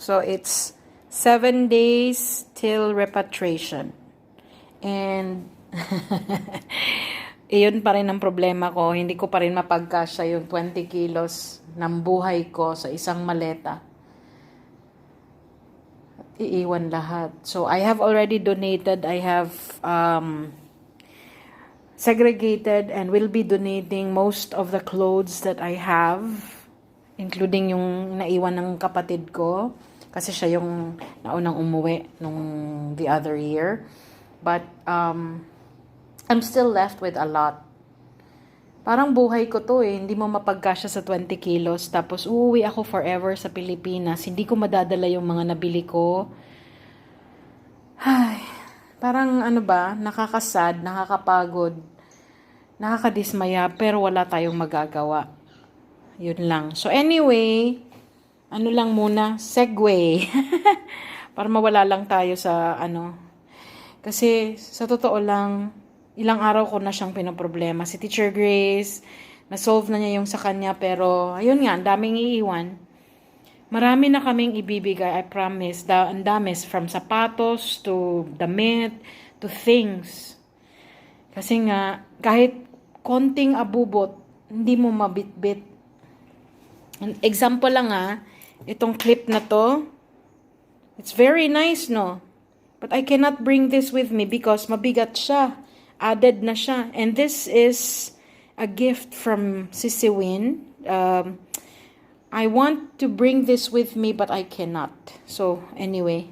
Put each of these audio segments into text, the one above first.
So, it's 7 days till repatriation. And, iyon pa rin ang problema ko. Hindi ko pa rin mapagkasya yung 20 kilos ng buhay ko sa isang maleta. Iiwan lahat. So, I have already donated. I have segregated and will be donating most of the clothes that I have, including yung naiwan ng kapatid ko. Kasi siya yung naunang umuwi nung the other year. But, I'm still left with a lot. Parang buhay ko to eh. Hindi mo mapagkasya sa 20 kilos. Tapos, uuwi ako forever sa Pilipinas. Hindi ko madadala yung mga nabili ko. Ay, parang ano ba, nakakasad, nakakapagod, nakakadismaya, pero wala tayong magagawa. Yun lang. So anyway, ano lang muna, segue. Para mawala lang tayo sa ano. Kasi sa totoo lang, ilang araw ko na siyang pinoproblema. Si Teacher Grace, na-solve na niya yung sa kanya, pero ayun nga, ang daming iiwan. Marami na kaming ibibigay, I promise. Ang dami, from sapatos to damit to things. Kasi nga, kahit konting abubot, hindi mo mabitbit. An example lang itong clip na to, it's very nice, no? But I cannot bring this with me because mabigat siya. Added na siya. And this is a gift from Sisi Win. I want to bring this with me but I cannot. So, anyway.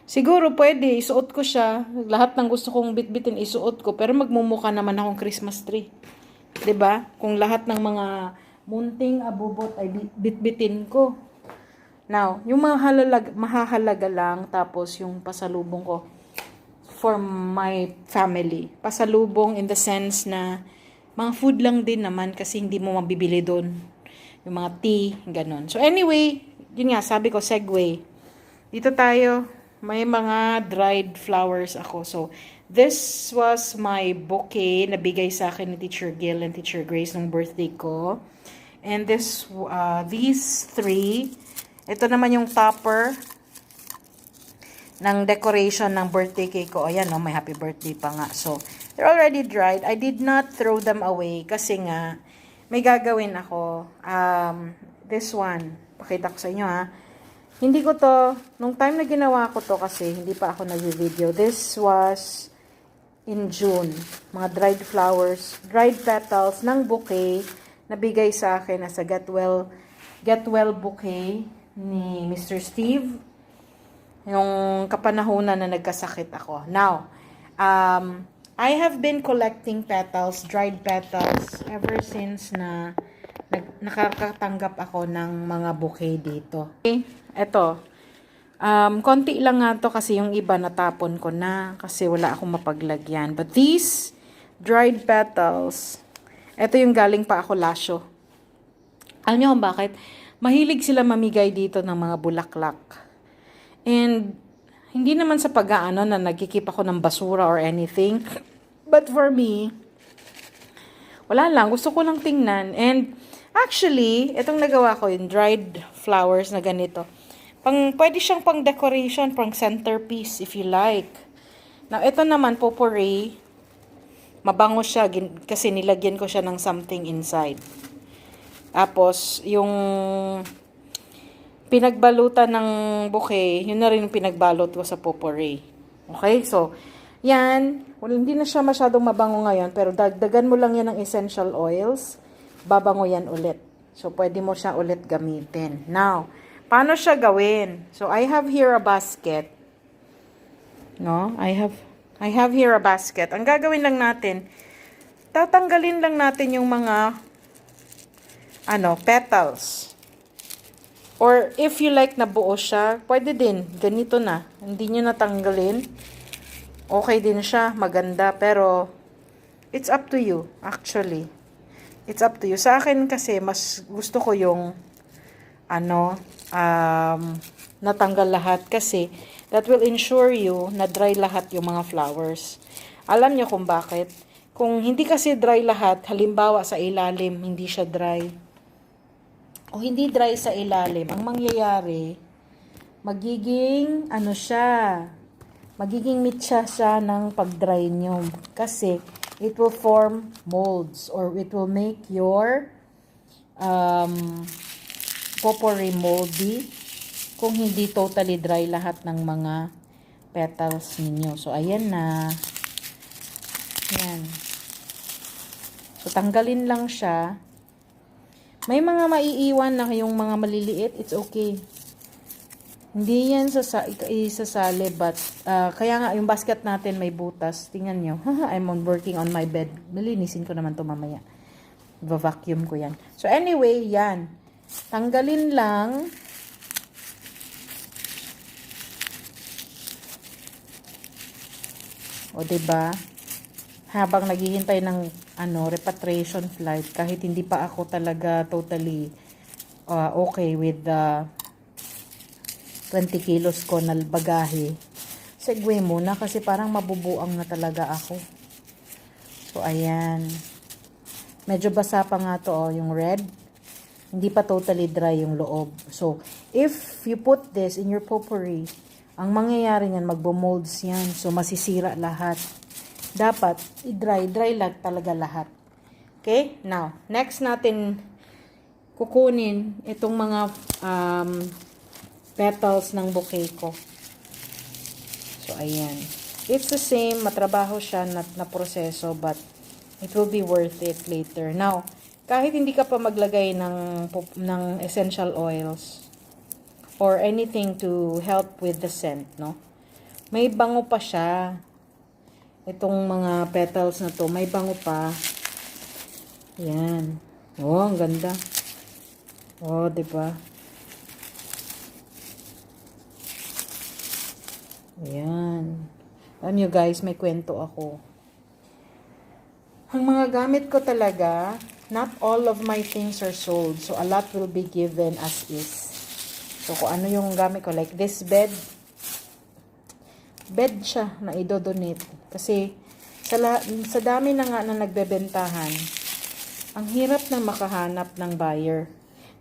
Siguro pwede, isuot ko siya. Lahat ng gusto kong bitbitin, isuot ko. Pero magmumukha naman akong Christmas tree. 'Di ba? Kung lahat ng mga munting abubot ay bitbitin ko. Now, yung mga mahahalaga lang, tapos yung pasalubong ko for my family. Pasalubong in the sense na mga food lang din naman kasi hindi mo mabibili doon. Yung mga tea, ganun. So anyway, yun nga, sabi ko, segue. Dito tayo, may mga dried flowers ako. So, this was my bouquet na bigay sa akin ni Teacher Gil and Teacher Grace nung birthday ko. And these three, ito naman yung topper ng decoration ng birthday cake ko. Ayan, may happy birthday pa nga. So, they're already dried. I did not throw them away kasi nga, may gagawin ako. This one, pakita ko sa inyo Hindi ko to, nung time na ginawa ko to kasi, hindi pa ako nag-video. This was in June. Mga dried flowers, dried petals ng bouquet na bigay sa akin as a get well bouquet ni Mr. Steve. Yung kapanahunan na nagkasakit ako. Now, I have been collecting petals, dried petals, ever since na nakakatanggap ako ng mga bouquet dito. Okay, eto. Konti lang nga to kasi yung iba natapon ko na kasi wala akong mapaglagyan. But these dried petals, eto yung galing pa ako lasyo. Alam niyo kung bakit? Mahilig sila mamigay dito ng mga bulaklak. And, hindi naman sa pag-aano na nagkikip ako ng basura or anything. But for me, wala lang. Gusto ko lang tingnan. And, actually, itong nagawa ko, yung dried flowers na ganito. Pwede siyang pang decoration, pang centerpiece, if you like. Now, ito naman, potpourri. Mabango siya, kasi nilagyan ko siya ng something inside. Tapos, yung pinagbalutan ng bouquet, yun na rin yung pinagbalot ko sa potpourri. Okay? So, yan. Well, hindi na siya masyadong mabango ngayon, pero dagdagan mo lang yan ng essential oils, babango yan ulit. So, pwede mo siya ulit gamitin. Now, paano siya gawin? So, I have here a basket. No? I have here a basket. Ang gagawin lang natin, tatanggalin lang natin yung mga petals. Or if you like na buo siya, pwede din. Ganito na. Hindi nyo natanggalin. Okay din siya. Maganda. Pero, it's up to you, actually. It's up to you. Sa akin kasi, mas gusto ko yung, natanggal lahat. Kasi, that will ensure you na dry lahat yung mga flowers. Alam nyo kung bakit? Kung hindi kasi dry lahat, halimbawa sa ilalim, hindi siya dry. O hindi dry sa ilalim, ang mangyayari, magiging, ano siya, magiging mitsa siya ng pag-dry nyo. Kasi, it will form molds or it will make your potpourri moldy kung hindi totally dry lahat ng mga petals ninyo. So, ayan na. Ayan. So, tanggalin lang siya. May mga maiiwan na yung mga maliliit. It's okay. Hindi yan isasali, but kaya nga yung basket natin may butas. Tingnan nyo. I'm working on my bed. Malinisin ko naman to mamaya. Va-vacuum ko yan. So, anyway, yan. Tanggalin lang. O, diba? Habang naghihintay ng repatriation flight, kahit hindi pa ako talaga totally okay with the 20 kilos ko na bagahe, segue muna kasi parang mabubuang na talaga ako. So, ayan. Medyo basa pa nga to, yung red. Hindi pa totally dry yung loob. So, if you put this in your potpourri, ang mangyayari niyan, magbo-molds yan. So, masisira lahat. Dapat, i-dry lang talaga lahat. Okay? Now, next natin kukunin itong mga petals ng bouquet ko. So, ayan. It's the same. Matrabaho siya na proseso, but it will be worth it later. Now, kahit hindi ka pa maglagay ng essential oils, or anything to help with the scent, no? May bango pa siya. Itong mga petals na to, may bango pa. Yan. Oh, ang ganda. Oh, diba? Ayan. Alam nyo guys, may kwento ako. Ang mga gamit ko talaga, not all of my things are sold. So, a lot will be given as is. So, kung ano yung gamit ko, like this bed siya na idodonate. Kasi, sa dami na nga na nagbebentahan, ang hirap na makahanap ng buyer.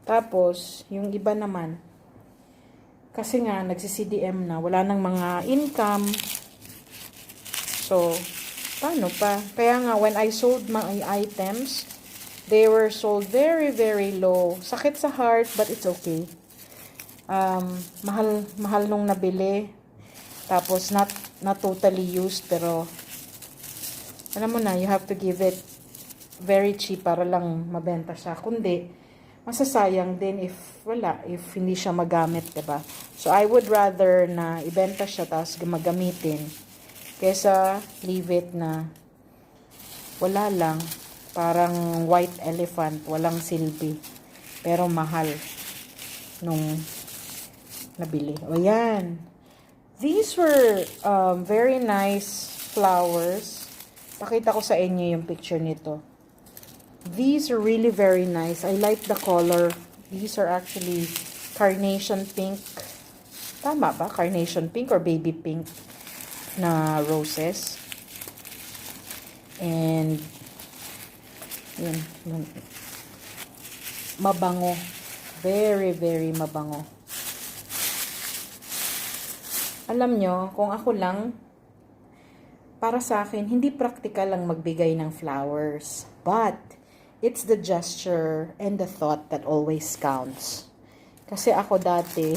Tapos, yung iba naman, kasi nga, nagsi-CDM na, wala nang mga income. So, paano pa? Kaya nga, when I sold my items, they were sold very, very low. Sakit sa heart, but it's okay. Mahal nung nabili. Tapos, not totally used, pero, alam mo na, you have to give it very cheap para lang mabenta siya. Kundi, masasayang din if hindi siya magamit, diba? So, I would rather na ibenta siya tapos gumagamitin kesa leave it na wala lang. Parang white elephant, walang silbi. Pero mahal nung nabili. O yan. These were very nice flowers. Pakita ko sa inyo yung picture nito. These are really very nice. I like the color. These are actually carnation pink. Tama ba? Carnation pink or baby pink na roses. And yun. Mabango. Very, very mabango. Alam nyo, kung ako lang, para sa akin, hindi practical lang magbigay ng flowers. But, it's the gesture and the thought that always counts. Kasi ako dati,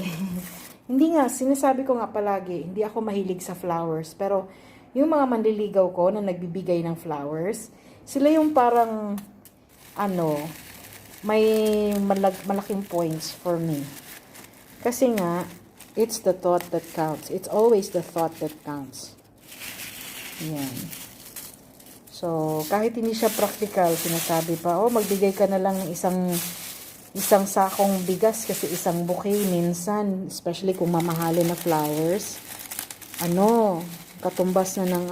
hindi nga, sinasabi ko nga palagi, hindi ako mahilig sa flowers. Pero, yung mga manliligaw ko na nagbibigay ng flowers, sila yung parang, may malaking points for me. Kasi nga, it's the thought that counts. It's always the thought that counts. Yan. So, kahit hindi siya practical, sinasabi pa, magbigay ka na lang isang sakong bigas kasi isang bouquet minsan, especially kung mamahalin na flowers. Katumbas na ng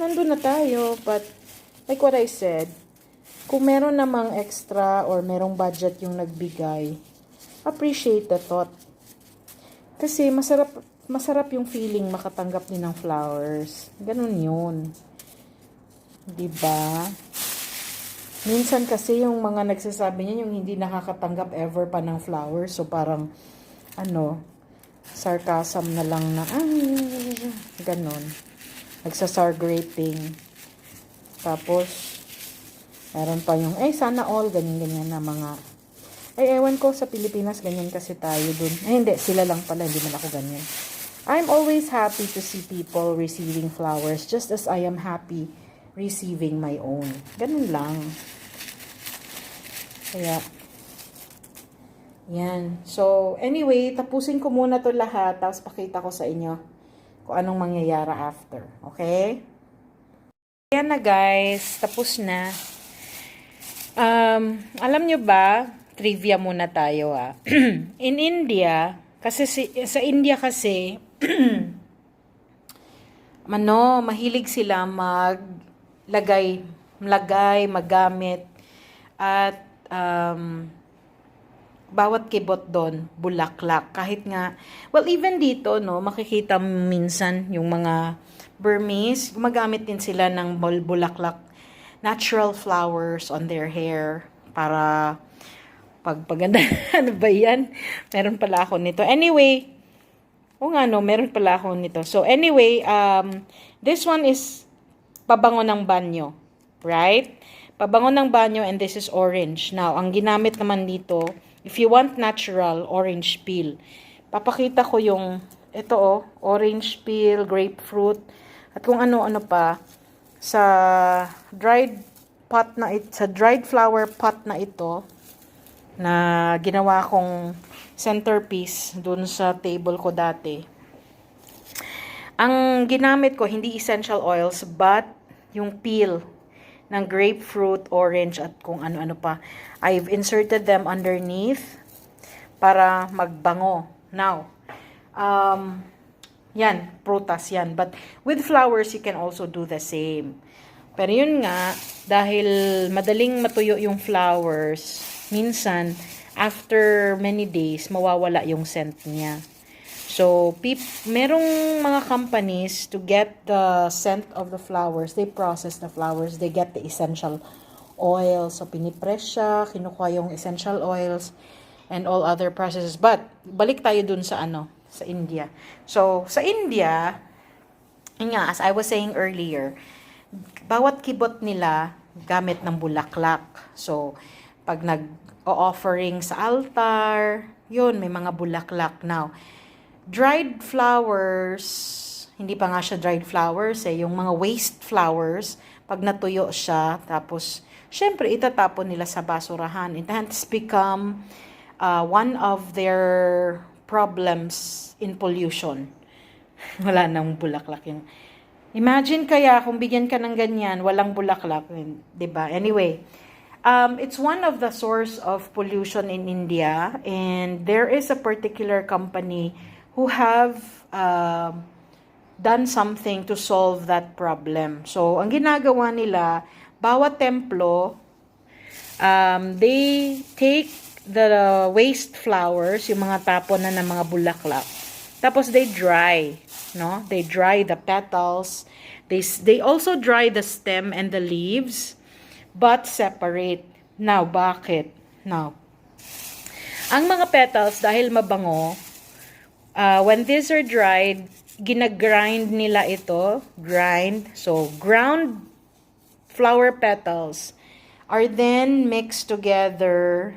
nandun na tayo. But, like what I said, kung meron namang extra or merong budget yung nagbigay, appreciate the thought. Kasi masarap yung feeling makatanggap din ng flowers. Ganun yun. Diba? Minsan kasi yung mga nagsasabi niya yung hindi nakakatanggap ever pa ng flowers. So parang, sarcasm na lang na, ganon. Nagsasar grating. Tapos, meron pa yung, sana all, ganyan-ganyan na mga, ewan ko sa Pilipinas, ganyan kasi tayo dun. Hindi, sila lang pala, hindi man ako ganyan. I'm always happy to see people receiving flowers just as I am happy receiving my own. Ganun lang. Kaya, yan. So, anyway, tapusin ko muna to lahat, tapos pakita ko sa inyo kung anong mangyayari after. Okay? Yan na guys, tapos na. Alam nyo ba, trivia muna tayo In India, kasi sa India kasi, mahilig sila magamit, at bawat kibot doon, bulaklak. Kahit nga, well, even dito, makikita minsan yung mga Burmese, gumagamit din sila ng bulaklak, natural flowers on their hair para pagpaganda. Ano ba yan? Meron pala ako nito. Anyway, meron pala ako nito. So anyway, this one is pabango ng banyo. Right? Pabango ng banyo, and this is orange. Now, ang ginamit naman dito, if you want natural, orange peel. Papakita ko yung, ito orange peel, grapefruit, at kung ano-ano pa sa dried flower pot na ito na ginawa kong centerpiece dun sa table ko dati. Ang ginamit ko hindi essential oils but yung peel ng grapefruit, orange at kung ano-ano pa. I've inserted them underneath para magbango. Now, yan, prutas yan. But with flowers, you can also do the same. Pero yun nga, dahil madaling matuyo yung flowers, minsan, after many days, mawawala yung scent niya. So, merong mga companies to get the scent of the flowers, they process the flowers, they get the essential oils. So, pinipress siya, kinukuha yung essential oils, and all other processes. But, balik tayo dun sa sa India. So, sa India, as I was saying earlier, bawat kibot nila gamit ng bulaklak. So, pag nag-offering sa altar, yun, may mga bulaklak. Now, dried flowers, hindi pa nga siya dried flowers yung mga waste flowers, pag natuyo siya, tapos, syempre, itatapon nila sa basurahan. It has become one of their problems in pollution. Wala nang bulaklak yun. Imagine kaya kung bigyan ka ng ganyan, walang bulaklak, 'di ba? Anyway, it's one of the source of pollution in India, and there is a particular company who have done something to solve that problem. So, ang ginagawa nila, bawat templo, they take the waste flowers, yung mga tapon na ng mga bulaklak. Tapos they dry, They dry the petals. They also dry the stem and the leaves, but separate. Now, bakit? Now, ang mga petals, dahil mabango, when these are dried, ginagrind nila ito. Grind. So, ground flower petals are then mixed together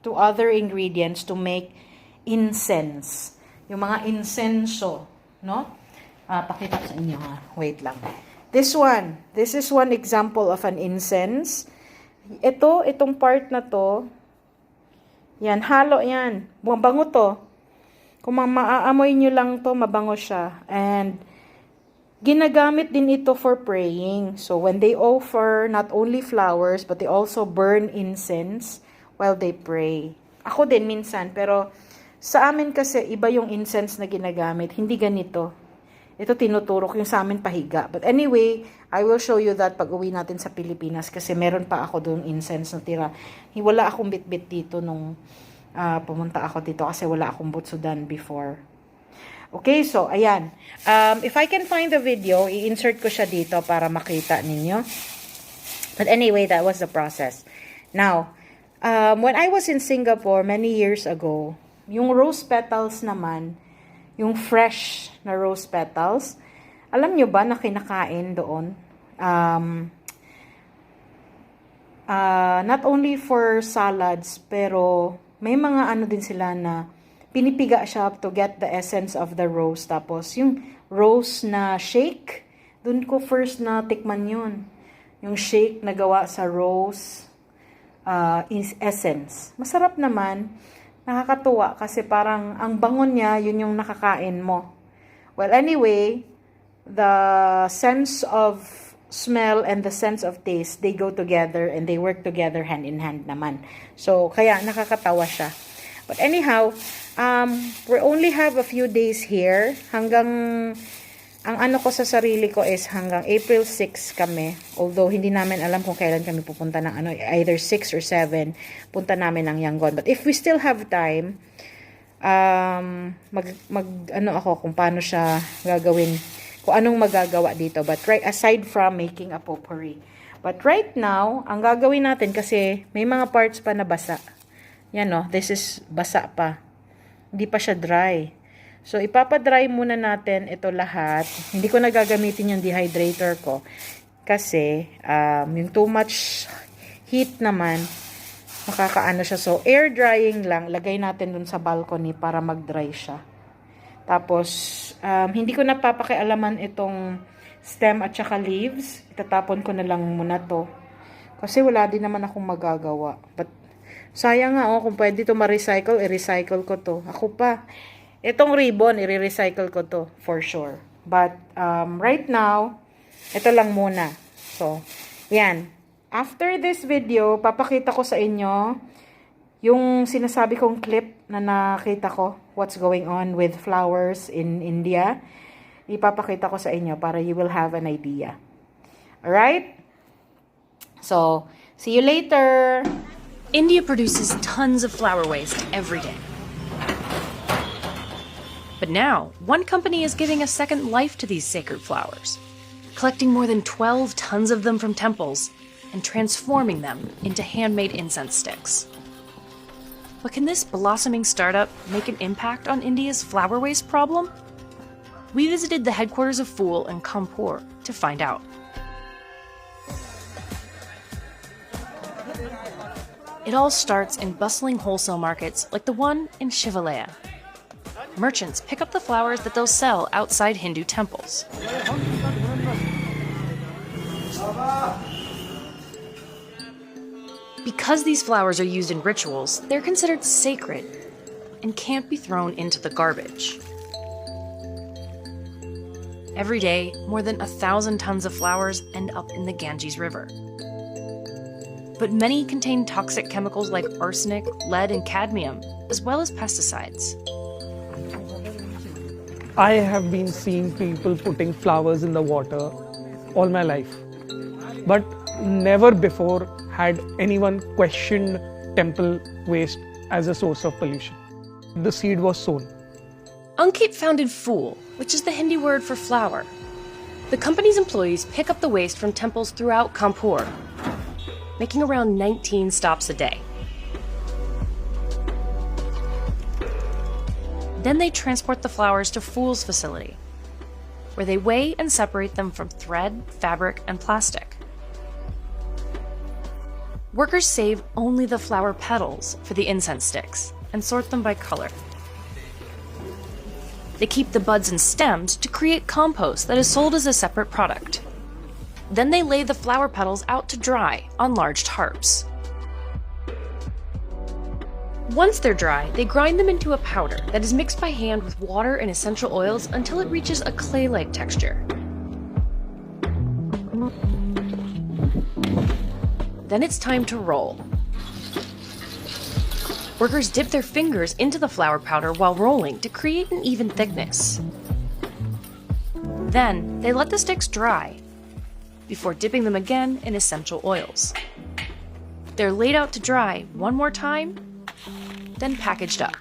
to other ingredients to make incense. Yung mga insenso, pakita ko sa inyo Wait lang. This is one example of an incense. Itong part na to, yan, halo yan. Mabango to. Kung maaamoy nyo lang to, mabango siya. And, ginagamit din ito for praying. So, when they offer not only flowers, but they also burn incense while they pray. Ako din minsan, pero sa amin kasi iba yung incense na ginagamit, hindi ganito. Ito tinuturok yung sa amin pahiga. But anyway, I will show you that pag uwi natin sa Pilipinas kasi meron pa ako doon incense na tira. Wala akong bitbit dito nung pumunta ako dito kasi wala akong butsudan before. Okay, so ayan. If I can find the video, i-insert ko siya dito para makita ninyo. But anyway, that was the process. Now, when I was in Singapore many years ago, yung rose petals naman, yung fresh na rose petals. Alam nyo ba na kinakain doon? Not only for salads, pero may mga ano din sila na pinipiga siya to get the essence of the rose. Tapos yung rose na shake, dun ko first na tikman yun. Yung shake na gawa sa rose essence. Masarap naman. Nakakatuwa kasi parang ang bangon niya, yun yung nakakain mo. Well, anyway, the sense of smell and the sense of taste, they go together and they work together hand in hand naman. So, kaya nakakatawa siya. But anyhow, we only have a few days here. Hanggang, ang ano ko sa sarili ko is hanggang April 6 kami. Although, hindi namin alam kung kailan kami pupunta ng ano, either 6 or 7, punta namin ng Yangon. But if we still have time, ano ako kung paano siya gagawin, kung anong magagawa dito. But right, aside from making a potpourri. But right now, ang gagawin natin kasi may mga parts pa na basa. Yan o, this is basa pa. Hindi pa siya dry. So, ipapadry muna natin ito lahat. Hindi ko na gagamitin yung dehydrator ko. Kasi, yung too much heat naman, makakaano siya. So, air drying lang. Lagay natin dun sa balcony para mag-dry siya. Tapos, hindi ko napapakialaman itong stem at saka leaves. Itatapon ko na lang muna to. Kasi wala din naman akong magagawa. But, sayang nga kung pwede to ma-recycle, i-recycle ko to. Ako pa. Itong ribbon, i-recycle ko to for sure. But, right now, ito lang muna. So, yan. After this video, papakita ko sa inyo yung sinasabi kong clip na nakita ko, what's going on with flowers in India. Ipapakita ko sa inyo para you will have an idea. Alright? So, see you later! India produces tons of flower waste every day. But now, one company is giving a second life to these sacred flowers, collecting more than 12 tons of them from temples and transforming them into handmade incense sticks. But can this blossoming startup make an impact on India's flower waste problem? We visited the headquarters of Fool in Kanpur to find out. It all starts in bustling wholesale markets like the one in Shivalaya. Merchants pick up the flowers that they'll sell outside Hindu temples. Because these flowers are used in rituals, they're considered sacred and can't be thrown into the garbage. Every day, more than 1,000 tons of flowers end up in the Ganges River. But many contain toxic chemicals like arsenic, lead, and cadmium, as well as pesticides. I have been seeing people putting flowers in the water all my life, but never before had anyone questioned temple waste as a source of pollution. The seed was sown. Ankit founded Fool, which is the Hindi word for flower. The company's employees pick up the waste from temples throughout Kanpur, making around 19 stops a day. Then they transport the flowers to Fool's facility, where they weigh and separate them from thread, fabric, and plastic. Workers save only the flower petals for the incense sticks and sort them by color. They keep the buds and stems to create compost that is sold as a separate product. Then they lay the flower petals out to dry on large tarps. Once they're dry, they grind them into a powder that is mixed by hand with water and essential oils until it reaches a clay-like texture. Then it's time to roll. Workers dip their fingers into the flour powder while rolling to create an even thickness. Then, they let the sticks dry before dipping them again in essential oils. They're laid out to dry one more time, then packaged up.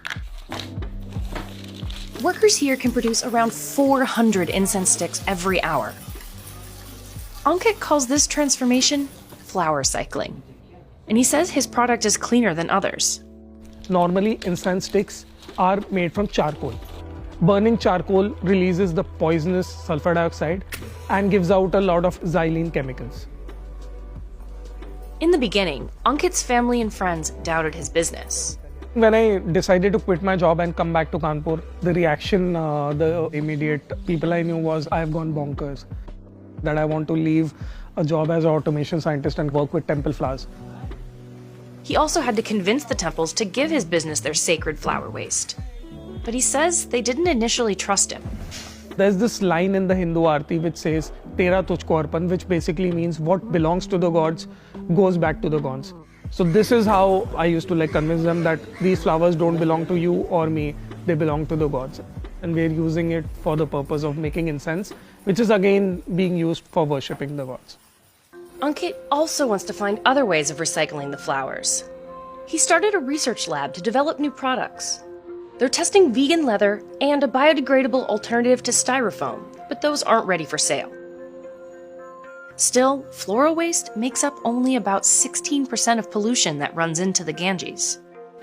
Workers here can produce around 400 incense sticks every hour. Ankit calls this transformation flower cycling, and he says his product is cleaner than others. Normally, incense sticks are made from charcoal, Burning charcoal releases the poisonous sulfur dioxide and gives out a lot of xylene chemicals. In the beginning, Ankit's family and friends doubted his business. When I decided to quit my job and come back to Kanpur, the reaction, the immediate people I knew was, I've gone bonkers. That I want to leave a job as an automation scientist and work with temple flowers. He also had to convince the temples to give his business their sacred flower waste. But he says they didn't initially trust him. There's this line in the Hindu Aarti which says, Tera tujhko arpan, which basically means what belongs to the gods goes back to the gods. So this is how I used to convince them that these flowers don't belong to you or me, they belong to the gods. And we're using it for the purpose of making incense, which is again being used for worshipping the gods. Ankit also wants to find other ways of recycling the flowers. He started a research lab to develop new products. They're testing vegan leather and a biodegradable alternative to styrofoam, but those aren't ready for sale. Still, floral waste makes up only about 16% of pollution that runs into the Ganges.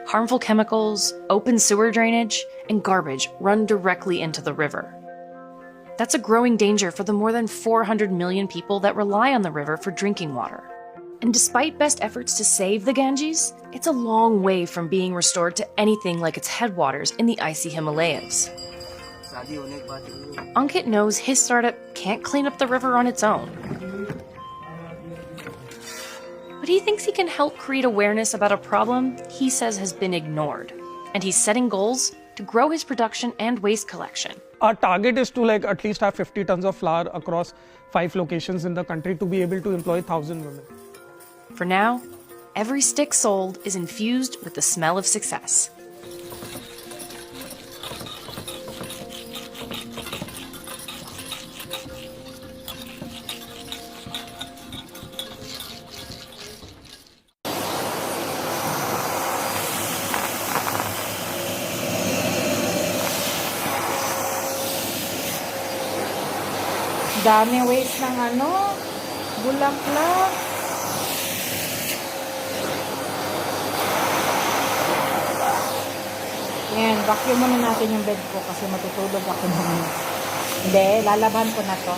Harmful chemicals, open sewer drainage, and garbage run directly into the river. That's a growing danger for the more than 400 million people that rely on the river for drinking water. And despite best efforts to save the Ganges, it's a long way from being restored to anything like its headwaters in the icy Himalayas. Ankit knows his startup can't clean up the river on its own. But he thinks he can help create awareness about a problem he says has been ignored. And he's setting goals to grow his production and waste collection. Our target is to at least have 50 tons of flour across 5 locations in the country to be able to employ 1,000 women. For now, every stick sold is infused with the smell of success. Dami waste ng bulaklak. Yan, vacuum muna natin yung bed ko kasi matutulog ako naman. Hindi, lalaban ko na to.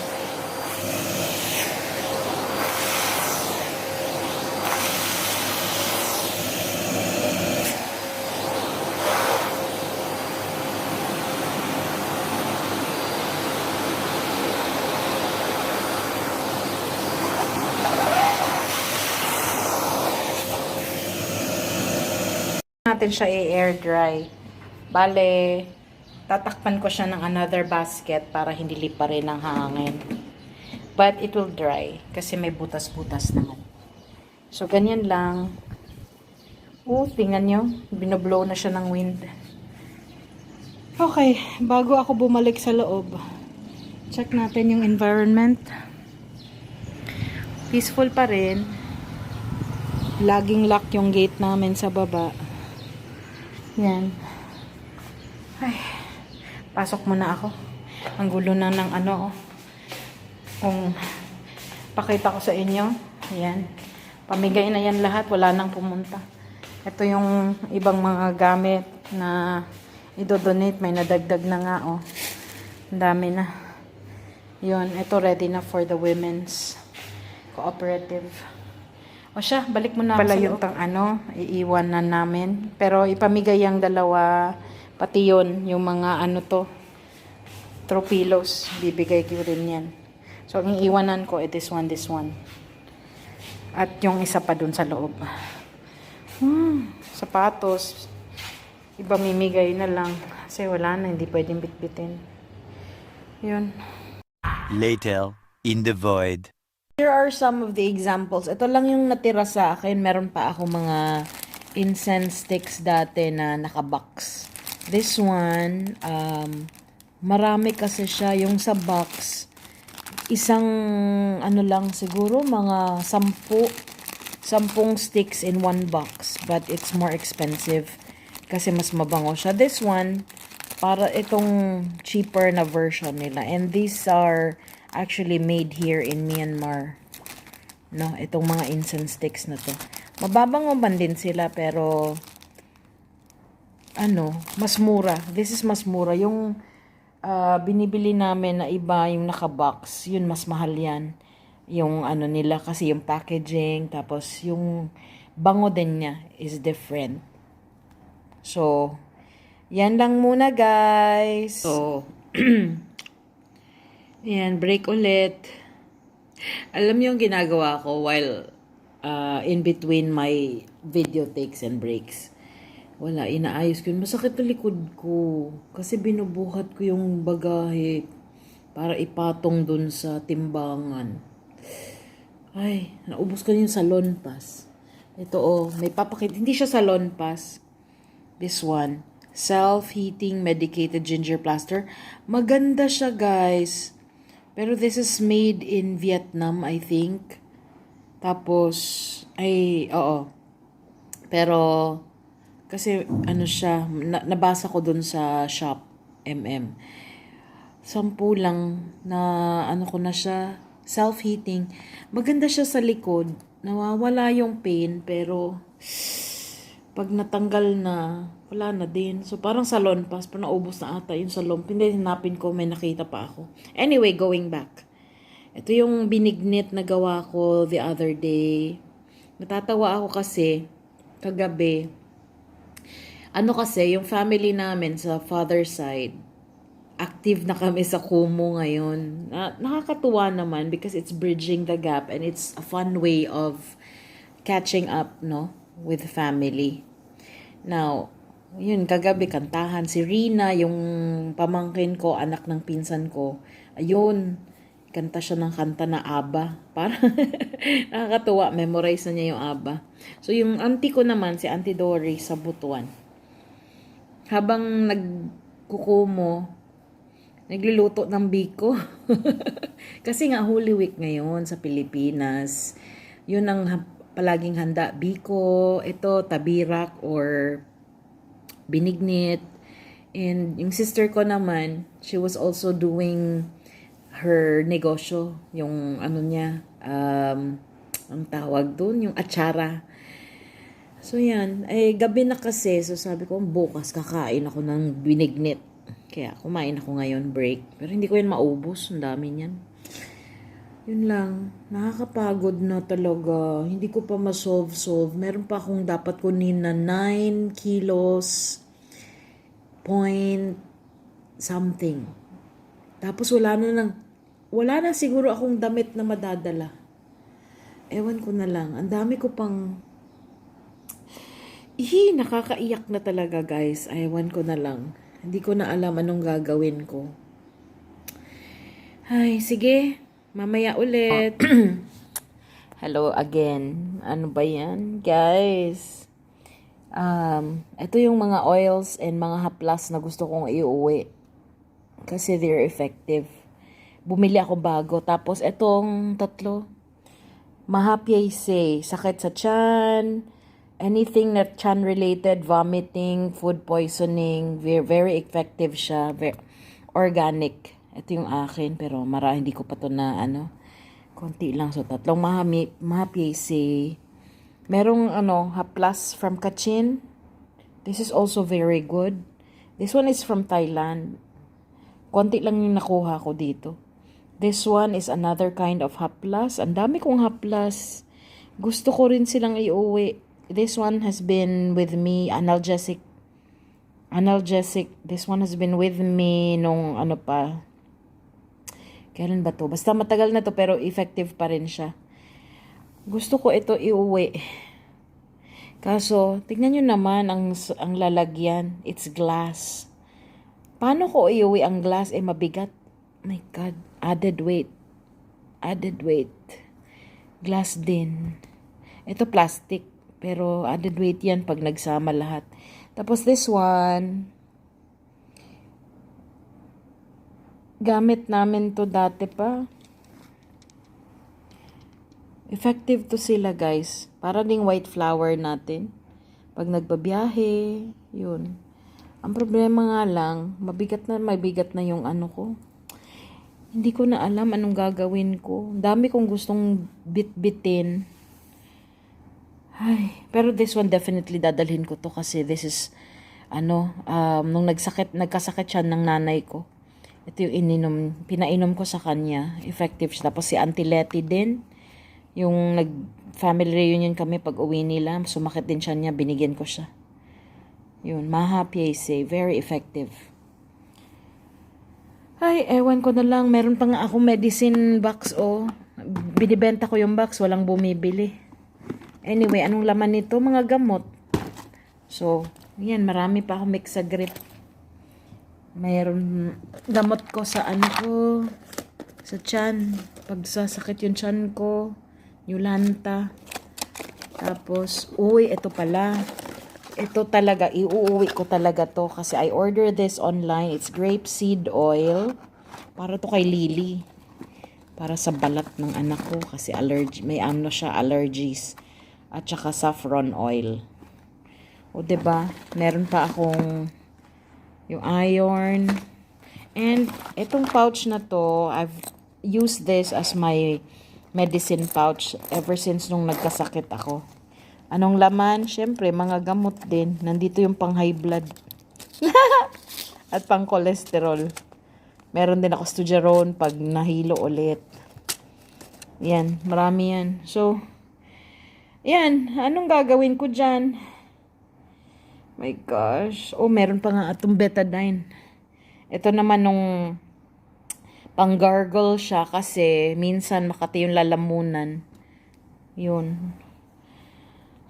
Natin siya i-air dry. Bale, tatakpan ko siya ng another basket para hindi lipa rin ng hangin. But it will dry kasi may butas-butas naman. So, ganyan lang. Tingnan nyo. Binoblow na siya ng wind. Okay, bago ako bumalik sa loob, check natin yung environment. Peaceful pa rin. Laging lock yung gate namin sa baba. Yan. Ay, pasok muna ako. Ang gulo na ng kung pakita ko sa inyo. Ayan. Pamigay na yan lahat. Wala nang pumunta. Ito yung ibang mga gamit na idodonate. May nadagdag na nga, oh. Ang dami na. Yun. Ito ready na for the women's cooperative. O siya, balik mo na pala yung iiwan na namin. Pero ipamigay yung dalawa, pati yun, yung mga tropilos, bibigay ko rin yan. So, ang iiwanan ko, this one. At yung isa pa dun sa loob. Sapatos, iba mimigay na lang. Kasi wala na, hindi pwedeng bitbitin. Yun. Later, in the void. Here are some of the examples. Ito lang yung natira sa akin. Meron pa ako mga incense sticks dati na nakabox. This one, marami kasi siya. Yung sa box, isang lang siguro, mga 10 sticks in one box. But it's more expensive kasi mas mabango siya. This one, para itong cheaper na version nila. And these are actually made here in Myanmar. No, itong mga incense sticks na to. Mababango man din sila pero mas mura. This is mas mura. Yung binibili namin na iba yung naka-box. Yun, mas mahal yan. Yung ano nila, kasi yung packaging, tapos yung bango din niya is different. So, yan lang muna guys. So, yan, break ulit. Alam niyo yung ginagawa ko while in between my video takes and breaks. Wala, inaayos ko yun. Masakit na likod ko. Kasi binubuhat ko yung bagahe para ipatong dun sa timbangan. Ay, naubos ko yung salon pass. Ito may papakit. Hindi siya salon pass. This one. Self-heating medicated ginger plaster. Maganda siya guys. Pero this is made in Vietnam, I think. Tapos, pero, kasi ano siya, nabasa ko dun sa shop, MM. 10 lang na ano ko na siya, self-heating. Maganda siya sa likod. Nawawala yung pain, pero pag natanggal na, wala na din. So, parang salon pass, pero naubos na ata yung salon. Hinapin ko, may nakita pa ako. Anyway, going back. Ito yung binignit na gawa ko the other day. Natatawa ako kasi, kagabi, yung family namin sa father side, active na kami sa Kumu ngayon. Nakakatuwa naman because it's bridging the gap and it's a fun way of catching up, no, with family. Now, yun, kagabi kantahan si Rina, yung pamangkin ko, anak ng pinsan ko. Ayun, kanta siya ng kanta na ABBA. Para nakakatuwa, memorize na niya yung ABBA. So, yung auntie ko naman, si Auntie Dory sa Butuan. Habang nagkukumo, nagluluto ng biko. Kasi nga Holy Week ngayon sa Pilipinas. Yun ang palaging handa. Biko, ito, tabirak or binignit. And yung sister ko naman, she was also doing her negosyo. Yung ano niya, ang tawag dun, yung atsara. So yan, gabi na kasi. So sabi ko, bukas kakain ako ng binignit. Kaya kumain ako ngayon, break. Pero hindi ko yan maubos. Ang dami niyan. Yun lang. Nakakapagod na talaga. Hindi ko pa ma-solve. Meron pa akong dapat kunin na 9 kilos point something. Tapos wala na siguro akong damit na madadala. Ewan ko na lang. Ang dami ko pang nakakaiyak na talaga guys. Ewan ko na lang. Hindi ko na alam anong gagawin ko. Ay, sige. Mamaya ulit. Hello again. Ano ba yan, guys? Ito yung mga oils and mga haplas na gusto kong iuwi. Kasi they're effective. Bumili ako bago. Tapos itong tatlo. Mahapiaise. Sakit sa tiyan. Anything na chan related, vomiting, food poisoning, very, very effective siya, very organic. Ito yung akin, pero hindi ko pa to na konti lang. So, tatlong mahapiaise. Merong haplas from Kachin. This is also very good. This one is from Thailand. Konti lang yung nakuha ko dito. This one is another kind of haplas. Ang dami kong haplas. Gusto ko rin silang iuwi. This one has been with me, analgesic. This one has been with me nung pa. Kailan ba to? Basta matagal na to pero effective pa rin siya. Gusto ko ito iuwi. Kaso, tignan nyo naman ang lalagyan. It's glass. Paano ko iuwi ang glass? Mabigat. My God. Added weight. Glass din. Ito plastic. Pero added weight yan pag nagsama lahat. Tapos this one, gamit namin to dati pa. Effective to sila guys. Para ding white flower natin. Pag nagbabiyahe, yun. Ang problema nga lang, mabigat na yung ko. Hindi ko na alam anong gagawin ko. Dami kong gustong bit-bitin. Ay, pero this one definitely dadalhin ko to kasi this is nung nagkasakit siya ng nanay ko. Ito yung pinainom ko sa kanya. Effective siya. Tapos si Auntie Letty din. Yung family reunion kami pag uwi nila. Sumakit din siya niya. Binigyan ko siya. Yun. Maha PAC. Very effective. Ay, ewan ko na lang. Meron pa nga akong medicine box, oh. Binibenta ko yung box. Walang bumibili. Anyway, anong laman nito? Mga gamot. So, yan. Marami pa akong Mixagrip. Mayroon gamot ko sa ano ko, sa tiyan. Pag sasakit yung tiyan ko, Yulanta. Tapos, ito pala. Ito talaga, iuuwi ko talaga to kasi I ordered this online. It's grapeseed oil. Para to kay Lily. Para sa balat ng anak ko kasi may ano siya, allergies. At saka saffron oil. O, diba? Meron pa akong yung iron. And itong pouch na to, I've used this as my medicine pouch ever since nung nagkasakit ako. Anong laman? Syempre, mga gamot din. Nandito yung pang high blood. At pang cholesterol. Meron din ako Stugeron pag nahilo ulit. Yan, marami yan. So, yan. Anong gagawin ko dyan? My gosh. Meron pa nga atong betadine. Ito naman nung pang-gargle siya kasi minsan makati yung lalamunan. Yun.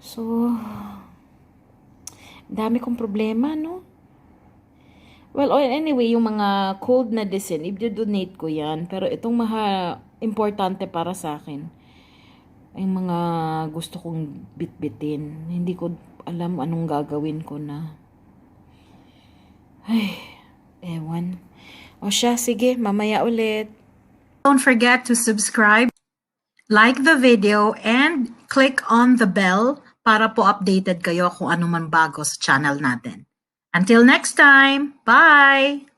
So, dami kong problema, no? Well, anyway, yung mga cold medicine, i-donate ko yan. Pero itong importante para sa akin, ay mga gusto kong bitbitin. Hindi ko alam anong gagawin ko na. Ay, ewan. O siya, sige, mamaya ulit. Don't forget to subscribe, like the video, and click on the bell para po updated kayo kung ano man bago sa channel natin. Until next time, bye!